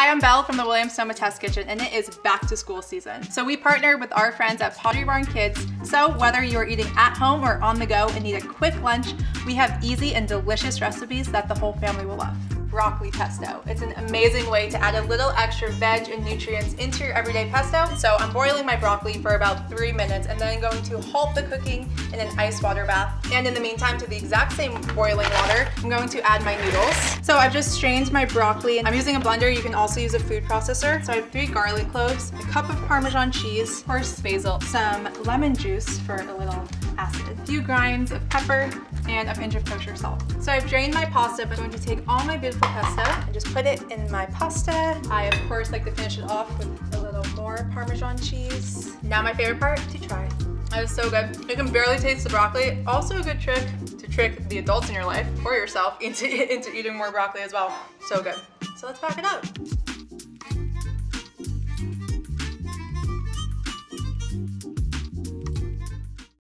Hi, I'm Belle from the Sonoma Test Kitchen, and it is back to school season. So we partnered with our friends at Pottery Barn Kids. So whether you're eating at home or on the go and need a quick lunch, we have easy and delicious recipes that the whole family will love. Broccoli pesto. It's an amazing way to add a little extra veg and nutrients into your everyday pesto. So I'm boiling my broccoli for about 3 minutes and then going to halt the cooking in an ice water bath. And in the meantime, to the exact same boiling water, I'm going to add my noodles. So I've just strained my broccoli. I'm using a blender. You can also use a food processor. So I have 3 garlic cloves, a cup of Parmesan cheese, of course basil, some lemon juice for a little acid, a few grinds of pepper, and a pinch of kosher salt. So I've drained my pasta, but I'm going to take all my beautiful pesto and just put it in my pasta. I, of course, like to finish it off with a little more Parmesan cheese. Now my favorite part, to try. That is so good. You can barely taste the broccoli. Also a good trick to trick the adults in your life or yourself into eating more broccoli as well. So good. So let's pack it up.